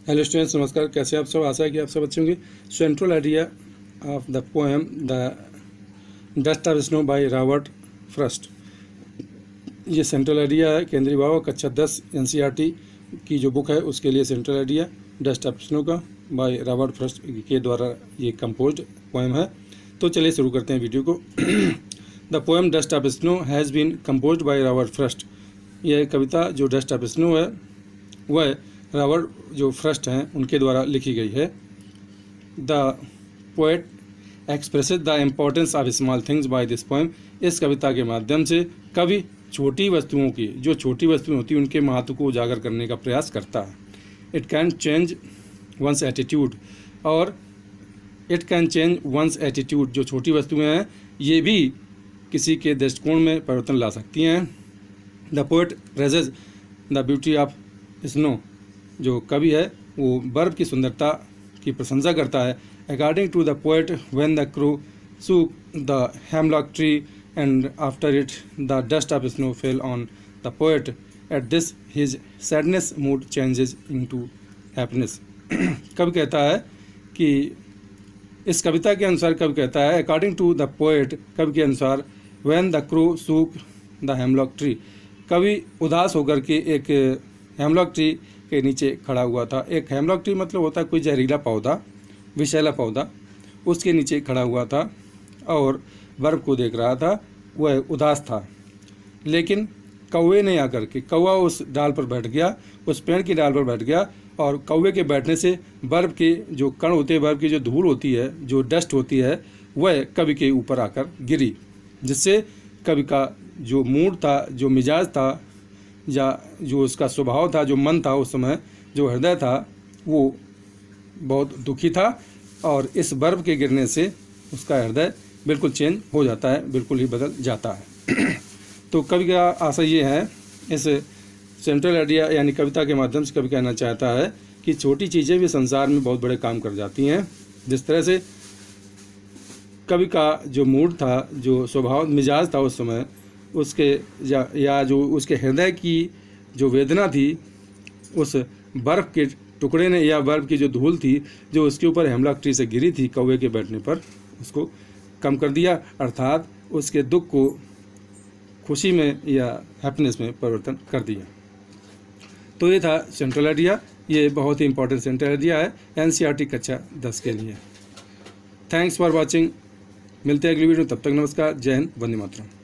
Hello students, नमस्कार। कैसे आप सब? आशा है कि आप सब अच्छे होंगे। Central idea of the poem the dust of snow bye Robert Frost. ये सेंट्रल आइडिया है, केंद्रीय भाव कक्षा 10 एनसीईआरटी की जो बुक है उसके लिए central idea dust of snow का बाय रॉबर्ट फ्रॉस्ट के द्वारा ये कंपोज्ड पोएम है। तो चलिए शुरू करते हैं वीडियो को। The poem dust of snow has been composed by Robert Frost. यह कविता जो डस्ट ऑफ स्नो है वह रॉबर्ट जो फ्रॉस्ट हैं उनके द्वारा लिखी गई है। The poet expresses the importance of small things by this poem. इस कविता के माध्यम से कवि छोटी वस्तुओं की, जो छोटी वस्तुएं होती हैं उनके महत्व को उजागर करने का प्रयास करता है। It can change one's attitude, और it can change one's attitude, जो छोटी वस्तुएं हैं ये भी किसी के दृष्टिकोण में परिवर्तन ला सकती हैं। The poet praises the beauty of snow. जो कवि है वो बर्फ की सुंदरता की प्रशंसा करता है। According to the poet, when the crow shook the hemlock tree and after it the dust of snow fell on the poet, at this his sadness mood changes into happiness. कवि कहता है कि इस कविता के अनुसार कवि कहता है, अकॉर्डिंग टू द पोएट, कवि के अनुसार, when the crow shook the hemlock tree, कवि उदास होकर के एक हेमलॉक ट्री के नीचे खड़ा हुआ था। एक हेमलॉक ट्री मतलब होता है कोई जहरीला पौधा, विषैला पौधा, उसके नीचे खड़ा हुआ था और बर्फ को देख रहा था। वह उदास था, लेकिन कौवे ने आकर के, कौवा उस डाल पर बैठ गया, उस पेड़ की डाल पर बैठ गया, और कौवे के बैठने से बर्फ के जो कण होते हैं, बर्फ की जो धूल होती है, जो डस्ट होती है, वह कवि के ऊपर आकर गिरी, जिससे कवि का जो मूड था, जो मिजाज था, या जो उसका स्वभाव था, जो मन था, उस समय जो हृदय था, वो बहुत दुखी था। और इस बर्फ के गिरने से उसका हृदय बिल्कुल चेंज हो जाता है, बिल्कुल ही बदल जाता है। तो कवि का आशय ये है, इस सेंट्रल आइडिया यानी कविता के माध्यम से कवि कहना चाहता है कि छोटी चीज़ें भी संसार में बहुत बड़े काम कर जाती हैं। जिस तरह से कवि का जो मूड था, जो स्वभाव मिजाज था उस समय, उसके या जो उसके हृदय की जो वेदना थी, उस बर्फ़ के टुकड़े ने, या बर्फ़ की जो धूल थी जो उसके ऊपर हेमलॉक ट्री से गिरी थी कौवे के बैठने पर, उसको कम कर दिया, अर्थात उसके दुख को खुशी में या हैप्पीनेस में परिवर्तन कर दिया। तो ये था सेंट्रल आइडिया। ये बहुत ही इंपॉर्टेंट सेंट्रल आइडिया है एनसीईआरटी कक्षा 10 के लिए। Thanks for watching. मिलते हैं अगली वीडियो, तब तक नमस्कार, जय हिंद, वंदे मातरम।